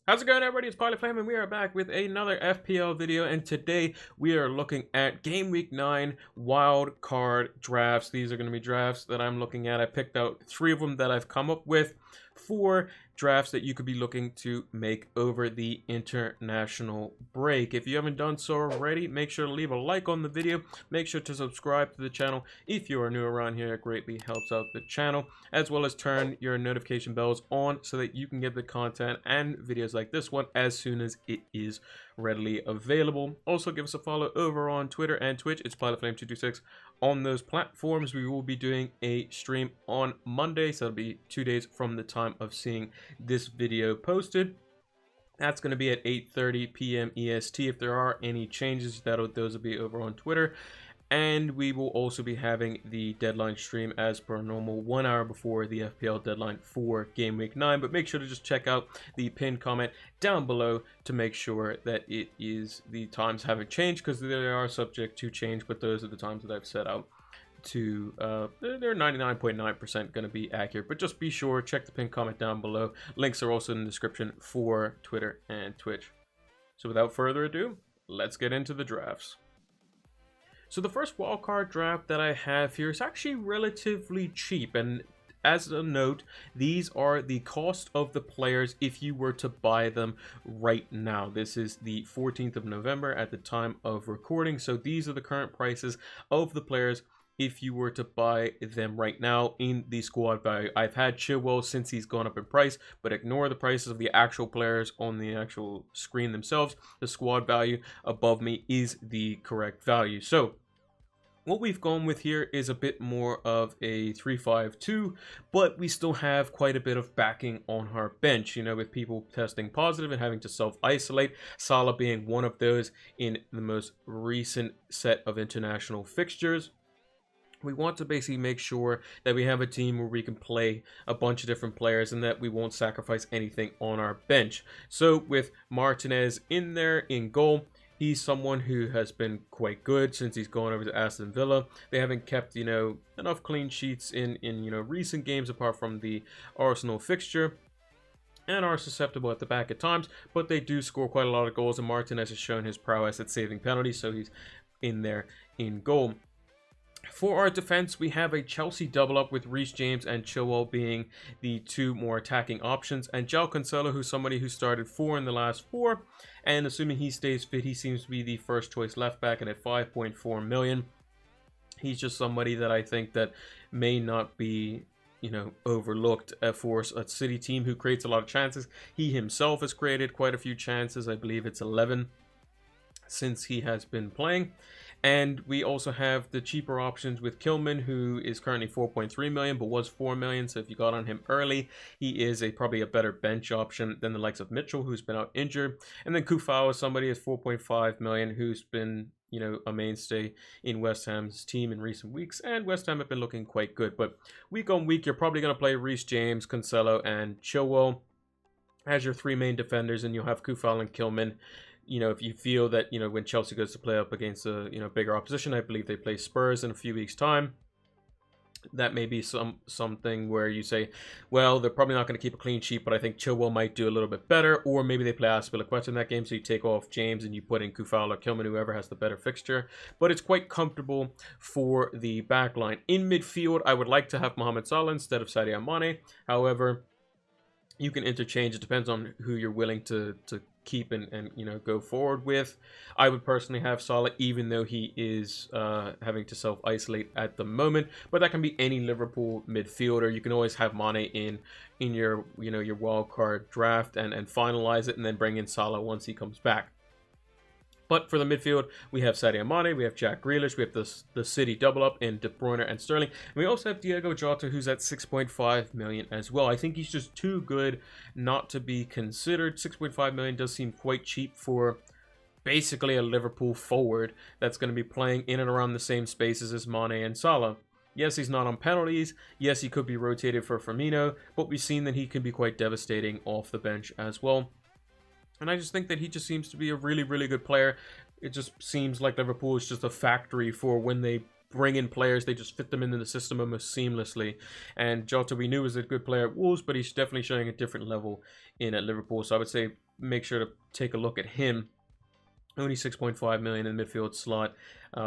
How's it going, everybody? It's Talisman, and we are back with another FPL video, and today we are looking at Game Week 9 wild card drafts. These are going to be drafts that I'm looking at. I picked out 3 of them that I've come up with for drafts that you could be looking to make over the international break. If you haven't done so already, make sure to leave a like on the video. Make sure to subscribe to the channel if you are new around here. It greatly helps out the channel, as well as turn your notification bells on so that you can get the content and videos like this one as soon as it is readily available. Also, give us a follow over on Twitter and Twitch. It's PilotFlame226 on those platforms. We will be doing a stream on Monday, so it'll be 2 days from the time of seeing this video posted. That's going to be at 8:30 p.m. EST. If there are any changes, those will be over on Twitter. And we will also be having the deadline stream as per normal, 1 hour before the FPL deadline for Game Week 9. But make sure to just check out the pinned comment down below to make sure that the times haven't changed, because they are subject to change, but those are the times that I've set out to they're 99.9% going to be accurate. But just be sure, check the pinned comment down below. Links are also in the description for Twitter and Twitch. So without further ado, let's get into the drafts. So the first wildcard draft that I have here is actually relatively cheap, and as a note, these are the cost of the players if you were to buy them right now. This is the 14th of November at the time of recording, so these are the current prices of the players if you were to buy them right now in the squad value. I've had Chilwell since he's gone up in price, but ignore the prices of the actual players on the actual screen themselves. The squad value above me is the correct value. So what we've gone with here is a bit more of a 3-5-2, but we still have quite a bit of backing on our bench, with people testing positive and having to self-isolate. Salah being one of those in the most recent set of international fixtures. We want to basically make sure that we have a team where we can play a bunch of different players and that we won't sacrifice anything on our bench. So with Martinez in there in goal, he's someone who has been quite good since he's gone over to Aston Villa. They haven't kept, enough clean sheets in recent games apart from the Arsenal fixture, and are susceptible at the back at times, but they do score quite a lot of goals, and Martinez has shown his prowess at saving penalties, so he's in there in goal. For our defense, we have a Chelsea double up with Reece James and Chilwell being the 2 more attacking options, and João Cancelo, who's somebody who started 4 in the last 4, and assuming he stays fit, he seems to be the first choice left back, and at 5.4 million, he's just somebody that I think that may not be overlooked for a City team who creates a lot of chances. He himself has created quite a few chances. I believe it's 11 since he has been playing. And we also have the cheaper options with Kilman, who is currently 4.3 million, but was 4 million. So if you got on him early, he is probably a better bench option than the likes of Mitchell, who's been out injured. And then Kufau is somebody is 4.5 million, who's been, a mainstay in West Ham's team in recent weeks. And West Ham have been looking quite good. But week on week, you're probably going to play Reece James, Cancelo, and Chilwell as your 3 main defenders, and you'll have Kufau and Kilman. If you feel that, when Chelsea goes to play up against a, bigger opposition, I believe they play Spurs in a few weeks' time. That may be something where you say, well, they're probably not going to keep a clean sheet, but I think Chilwell might do a little bit better. Or maybe they play Aspilicueta in that game, so you take off James and you put in Kufau or Kilman, whoever has the better fixture. But it's quite comfortable for the back line. In midfield, I would like to have Mohamed Salah instead of Sadio Mane. However, you can interchange. It depends on who you're willing to keep and go forward with. I would personally have Salah, even though he is having to self-isolate at the moment, but that can be any Liverpool midfielder. You can always have Mane in your your wildcard draft and finalize it, and then bring in Salah once he comes back. But for the midfield, we have Sadio Mane, we have Jack Grealish, we have the City double up in De Bruyne and Sterling. And we also have Diego Jota, who's at 6.5 million as well. I think he's just too good not to be considered. 6.5 million does seem quite cheap for basically a Liverpool forward that's going to be playing in and around the same spaces as Mane and Salah. Yes, he's not on penalties. Yes, he could be rotated for Firmino, but we've seen that he can be quite devastating off the bench as well. And I just think that he just seems to be a really, really good player. It just seems like Liverpool is just a factory for when they bring in players, they just fit them into the system almost seamlessly. And Jota, we knew, was a good player at Wolves, but he's definitely showing a different level in at Liverpool. So I would say make sure to take a look at him. Only 6.5 million in the midfield slot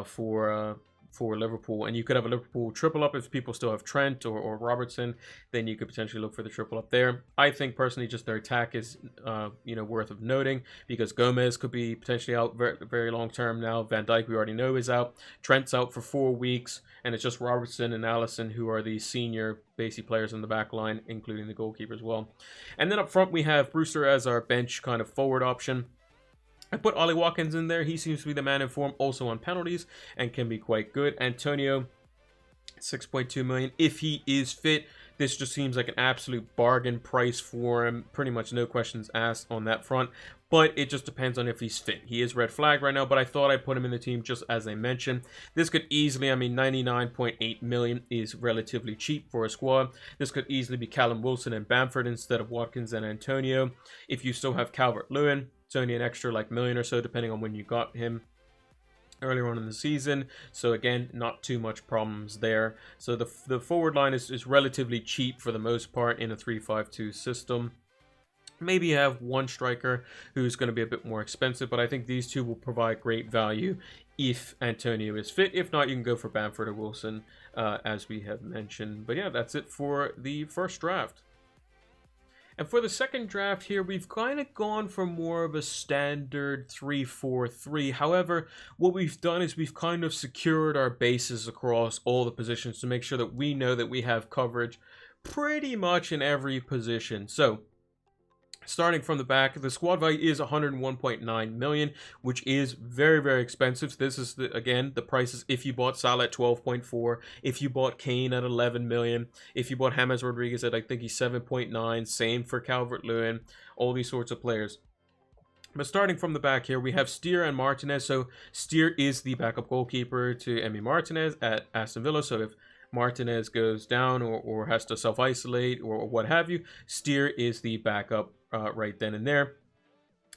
for Liverpool, and you could have a Liverpool triple up if people still have Trent or Robertson. Then you could potentially look for the triple up there. I think personally, just their attack is worth of noting, because Gomez could be potentially out very, very long term now. Van Dijk, we already know, is out. Trent's out for 4 weeks, and it's just Robertson and Alisson who are the senior basic players in the back line, including the goalkeeper as well. And then up front we have Brewster as our bench kind of forward option. I put Ollie Watkins in there. He seems to be the man in form, also on penalties, and can be quite good. Antonio, 6.2 million. If he is fit, this just seems like an absolute bargain price for him. Pretty much no questions asked on that front. But it just depends on if he's fit. He is red flag right now, but I thought I'd put him in the team just as I mentioned. This could easily, 99.8 million is relatively cheap for a squad. This could easily be Callum Wilson and Bamford instead of Watkins and Antonio. If you still have Calvert-Lewin, it's only an extra like million or so depending on when you got him earlier on in the season. So again, not too much problems there. So the forward line is relatively cheap for the most part in a 3-5-2 system. Maybe you have one striker who's going to be a bit more expensive, but I think these two will provide great value if Antonio is fit. If not, you can go for Bamford or Wilson, as we have mentioned. But yeah, that's it for the first draft. And for the second draft here, we've kind of gone for more of a standard 3-4-3. However, what we've done is we've kind of secured our bases across all the positions to make sure that we know that we have coverage pretty much in every position. So, starting from the back, the squad value is 101.9 million, which is very, very expensive. This is, again, the prices if you bought Salah at 12.4, if you bought Kane at 11 million, if you bought James Rodriguez at, I think he's 7.9, same for Calvert-Lewin, all these sorts of players. But starting from the back here, we have Steer and Martinez. So Steer is the backup goalkeeper to Emi Martinez at Aston Villa. So if Martinez goes down or has to self-isolate or what have you, Steer is the backup right then and there.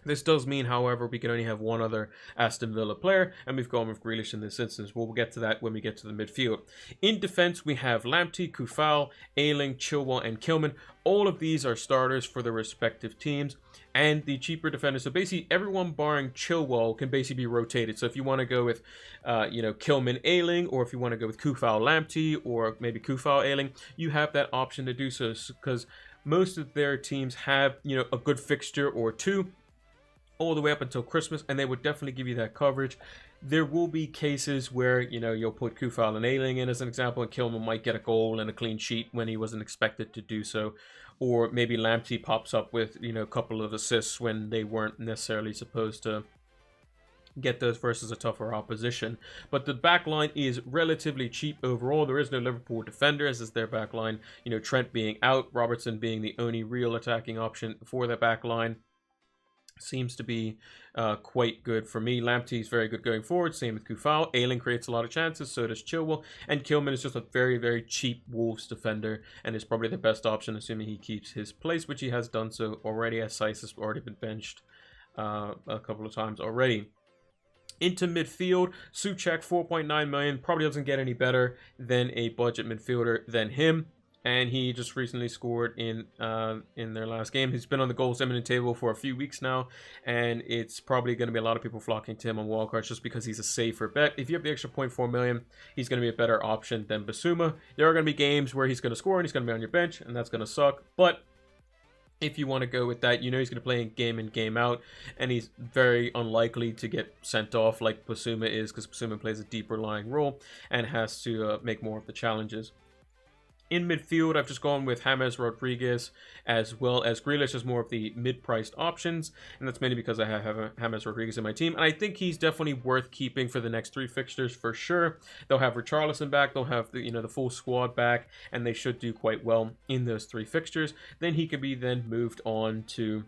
This does mean, however, we can only have one other Aston Villa player, and we've gone with Grealish in this instance. We'll get to that when we get to the midfield. In defense, we have Lamptey, Kufal, Ayling, Chilwell, and Kilman. All of these are starters for the respective teams, and the cheaper defenders. So basically, everyone barring Chilwell can basically be rotated. So if you want to go with, Kilman, Ayling, or if you want to go with Kufal, Lamptey, or maybe Kufal, Ayling, you have that option to do so, because most of their teams have, a good fixture or two all the way up until Christmas, and they would definitely give you that coverage. There will be cases where, you'll put Kufal and Ayling in as an example, and Kilman might get a goal and a clean sheet when he wasn't expected to do so. Or maybe Lamptey pops up with, a couple of assists when they weren't necessarily supposed to get those versus a tougher opposition. But the back line is relatively cheap overall. There is no Liverpool defender, as is their back line. Trent being out, Robertson being the only real attacking option for the back line. Seems to be quite good for me. Lamptey is very good going forward. Same with Kufal. Ayling creates a lot of chances. So does Chilwell. And Kilman is just a very, very cheap Wolves defender, and is probably the best option, assuming he keeps his place, which he has done so already, as Saiss has already been benched a couple of times already. Into midfield, Souček, 4.9 million. Probably doesn't get any better than a budget midfielder than him. And he just recently scored in their last game. He's been on the goals eminent table for a few weeks now, and it's probably going to be a lot of people flocking to him on wildcards just because he's a safer bet. If you have the extra 0.4 million, he's going to be a better option than Bissouma. There are going to be games where he's going to score and he's going to be on your bench, and that's going to suck. But if you want to go with that, he's going to play in game out, and he's very unlikely to get sent off like Bissouma is, because Bissouma plays a deeper lying role and has to make more of the challenges. In midfield, I've just gone with James Rodriguez as well as Grealish as more of the mid-priced options, and that's mainly because I have James Rodriguez in my team, and I think he's definitely worth keeping for the next 3 fixtures for sure. They'll have Richarlison back, they'll have the the full squad back, and they should do quite well in those 3 fixtures. Then he could be then moved on to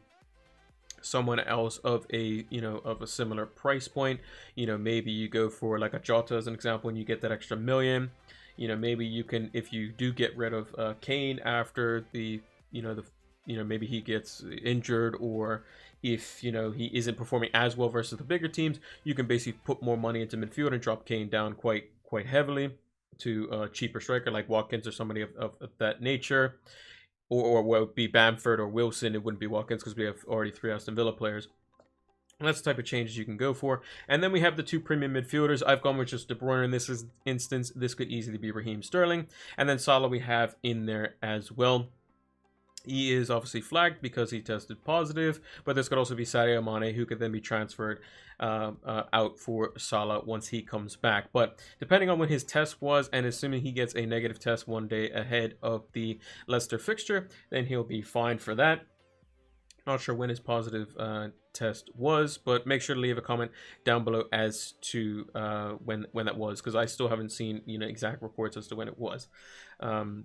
someone else of a of a similar price point. Maybe you go for like a Jota as an example, and you get that extra million. Maybe you can, if you do get rid of Kane after the maybe he gets injured, or if he isn't performing as well versus the bigger teams, you can basically put more money into midfield and drop Kane down quite quite heavily to a cheaper striker like Watkins or somebody of that nature, or would be Bamford or Wilson. It wouldn't be Watkins because we have already 3 Aston Villa players. And that's the type of changes you can go for. And then we have the 2 premium midfielders. I've gone with just De Bruyne in this instance. This could easily be Raheem Sterling. And then Salah we have in there as well. He is obviously flagged because he tested positive, but this could also be Sadio Mane, who could then be transferred out for Salah once he comes back. But depending on when his test was, and assuming he gets a negative test one day ahead of the Leicester fixture, then he'll be fine for that. Not sure when his positive test was, but make sure to leave a comment down below as to when that was, because I still haven't seen exact reports as to when it was.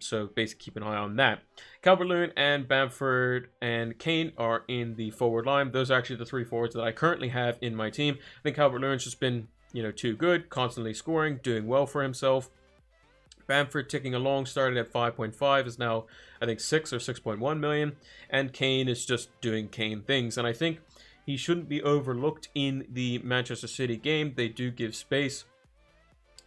So basically keep an eye on that. Calvert-Lewin and Bamford and Kane are in the forward line. Those are actually the 3 forwards that I currently have in my team. I think Calvert-Lewin's just been too good, constantly scoring, doing well for himself. Bamford ticking along, started at 5.5, is now I think 6 or 6.1 million, and Kane is just doing Kane things, and I think he shouldn't be overlooked in the Manchester City game. They do give space,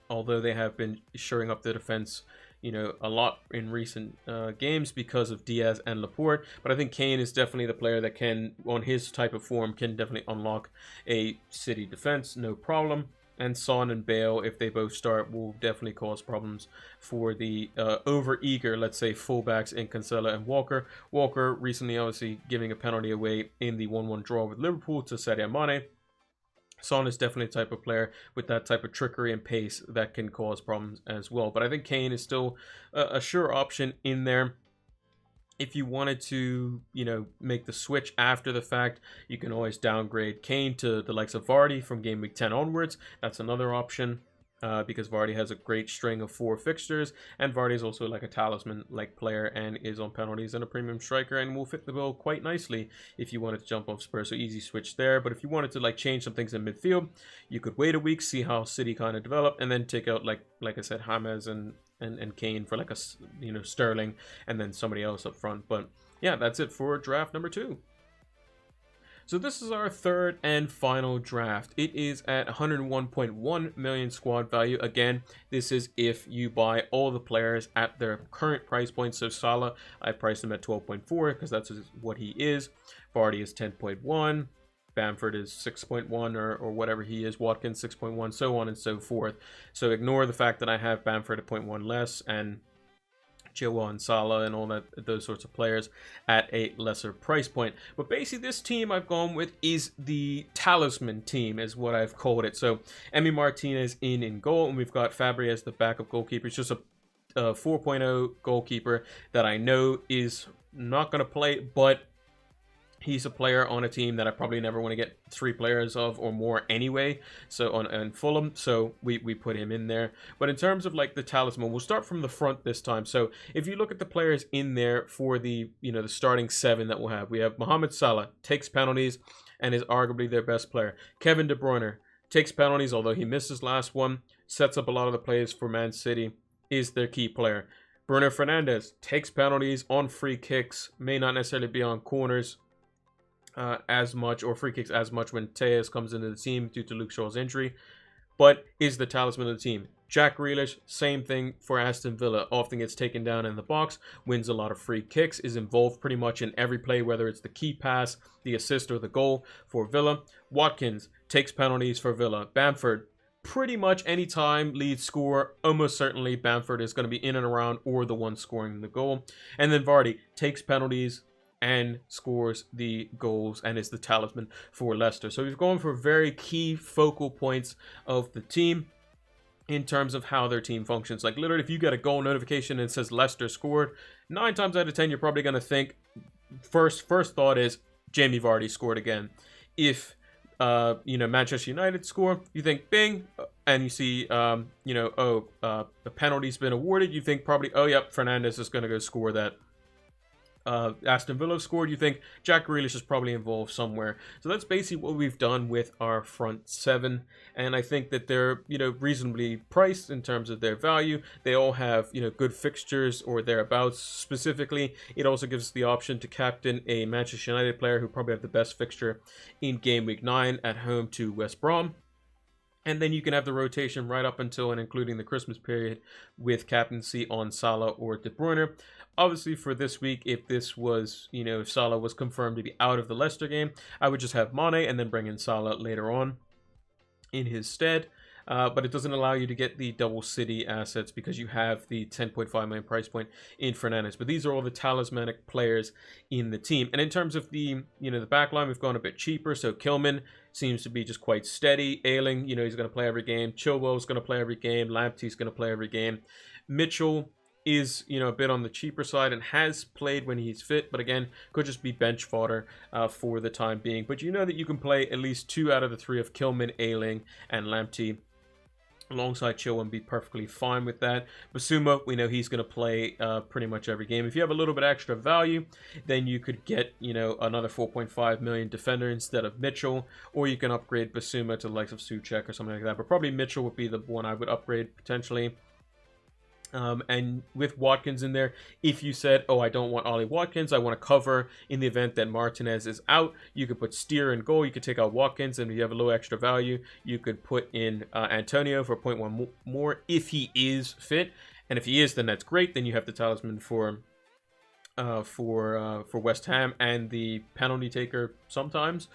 although they have been shoring up the defense a lot in recent games because of Diaz and Laporte. But I think Kane is definitely the player that can, on his type of form, can definitely unlock a City defense, no problem. And Son and Bale, if they both start, will definitely cause problems for the over-eager, let's say, fullbacks in Cancelo and Walker. Walker recently, obviously, giving a penalty away in the 1-1 draw with Liverpool to Sadio Mane. Son is definitely a type of player with that type of trickery and pace that can cause problems as well. But I think Kane is still a sure option in there. If you wanted to, make the switch after the fact, you can always downgrade Kane to the likes of Vardy from game week 10 onwards. That's another option because Vardy has a great string of 4 fixtures, and Vardy is also like a talisman-like player and is on penalties and a premium striker and will fit the bill quite nicely if you wanted to jump off Spurs. So easy switch there. But if you wanted to change some things in midfield, you could wait a week, see how City kind of develop, and then take out like I said, James and Kane for like a Sterling and then somebody else up front. But yeah, that's it for draft number 2. So this is our 3rd and final draft. It is at 101.1 million squad value. Again, this is if you buy all the players at their current price point. So Salah, I priced him at 12.4 because that's what he is. Vardy is 10.1. Bamford is 6.1 or whatever he is. Watkins 6.1, so on and so forth. So ignore the fact that I have Bamford at 0.1 less and Chilwell and Salah and all those sorts of players at a lesser price point. But basically this team I've gone with is the Talisman team is what I've called it. So Emi Martinez in goal, and we've got Fabry as the backup goalkeeper. It's just a 4.0 goalkeeper that I know is not going to play, but he's a player on a team that I probably never want to get 3 players of or more anyway. So on Fulham, so we put him in there. But in terms of the Talisman, we'll start from the front this time. So if you look at the players in there for the the starting 7 that we'll have, we have Mohamed Salah, takes penalties and is arguably their best player. Kevin De Bruyne takes penalties, although he missed his last one, sets up a lot of the plays for Man City, is their key player. Bruno Fernandes takes penalties on free kicks, may not necessarily be on corners as much, or free kicks as much when Tejas comes into the team due to Luke Shaw's injury, but is the talisman of the team. Jack Grealish, same thing for Aston Villa, often gets taken down in the box, wins a lot of free kicks, is involved pretty much in every play, whether it's the key pass, the assist, or the goal for Villa. Watkins takes penalties for Villa. Bamford, pretty much anytime lead scorer, almost certainly Bamford is going to be in and around or the one scoring the goal. And then Vardy takes penalties and scores the goals and is the talisman for Leicester. So we've gone for very key focal points of the team in terms of how their team functions. Like literally, if you get a goal notification and it says Leicester scored, 9 times out of 10 you're probably going to think first thought is Jamie Vardy scored again. If Manchester United score, you think bing, and you see the penalty's been awarded, you think probably, oh yep, Fernandes is going to go score that. Aston Villa scored, you think Jack Grealish is probably involved somewhere. So that's basically what we've done with our front 7, and I think that they're reasonably priced in terms of their value. They all have good fixtures or thereabouts. Specifically, it also gives us the option to captain a Manchester United player who probably have the best fixture in game week 9 at home to West Brom. And then you can have the rotation right up until and including the Christmas period with captaincy on Salah or De Bruyne. Obviously, for this week, if this was, if Salah was confirmed to be out of the Leicester game, I would just have Mane and then bring in Salah later on in his stead. But it doesn't allow you to get the double City assets because you have the 10.5 million price point in Fernandes. But these are all the talismanic players in the team. And in terms of the, the back line, we've gone a bit cheaper. So Kilman seems to be just quite steady. Ayling, he's going to play every game. Chilwell's going to play every game. Lamptey's going to play every game. Mitchell is, a bit on the cheaper side and has played when he's fit, but again, could just be bench fodder for the time being. But you know that you can play at least 2 out of the 3 of Kilman, Ayling, and Lamptey alongside Chilwell and be perfectly fine with that. Basuma, we know he's going to play pretty much every game. If you have a little bit extra value, then you could get, another 4.5 million defender instead of Mitchell, or you can upgrade Basuma to the likes of Souček or something like that. But probably Mitchell would be the one I would upgrade potentially. And with Watkins in there, if you said, oh, I don't want Ollie Watkins, I want to cover in the event that Martinez is out, you could put Steer in goal, you could take out Watkins, and if you have a little extra value, you could put in Antonio for 0.1 more if he is fit. And if he is, then that's great. Then you have the talisman for West Ham and the penalty taker sometimes,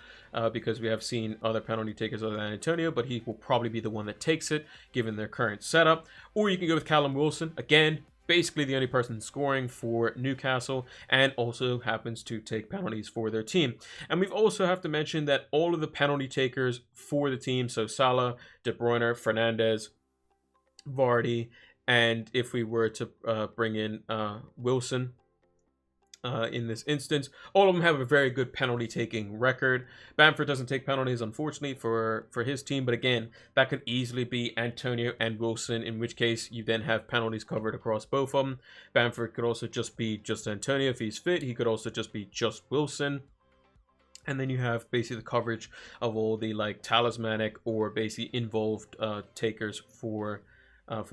because we have seen other penalty takers other than Antonio, but he will probably be the one that takes it given their current setup. Or you can go with Callum Wilson, again, basically the only person scoring for Newcastle and also happens to take penalties for their team. And we've also have to mention that all of the penalty takers for the team, so Salah, De Bruyne, Fernandes, Vardy, and if we were to bring in Wilson, in this instance, all of them have a very good penalty taking record. Bamford doesn't take penalties, unfortunately, for his team, but again, that could easily be Antonio and Wilson, in which case you then have penalties covered across both of them. Bamford could also just be just Antonio if he's fit. He could also just be just Wilson. And then you have basically the coverage of all the talismanic or basically involved takers for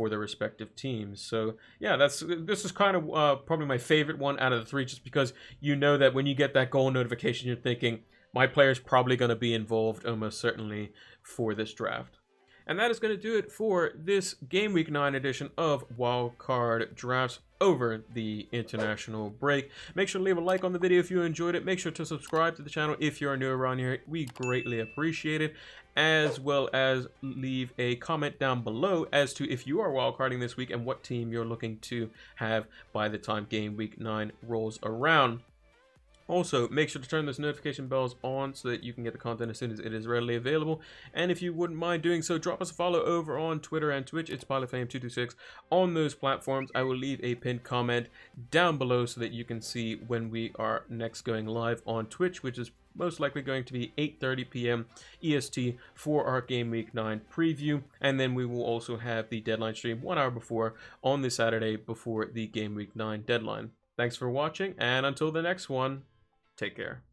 their respective teams. So yeah, this is kind of probably my favorite one out of the 3, just because you know that when you get that goal notification, you're thinking, my player's probably going to be involved almost certainly for this draft. And that is going to do it for this Game Week 9 edition of Wildcard Drafts over the international break. Make sure to leave a like on the video if you enjoyed it. Make sure to subscribe to the channel if you're new around here. We greatly appreciate it. As well as leave a comment down below as to if you are wildcarding this week and what team you're looking to have by the time Game Week 9 rolls around. Also, make sure to turn those notification bells on so that you can get the content as soon as it is readily available. And if you wouldn't mind doing so, drop us a follow over on Twitter and Twitch. It's PilotFame226 on those platforms. I will leave a pinned comment down below so that you can see when we are next going live on Twitch, which is most likely going to be 8:30 p.m. EST for our Game Week 9 preview. And then we will also have the deadline stream 1 hour before on this Saturday before the Game Week 9 deadline. Thanks for watching, and until the next one, take care.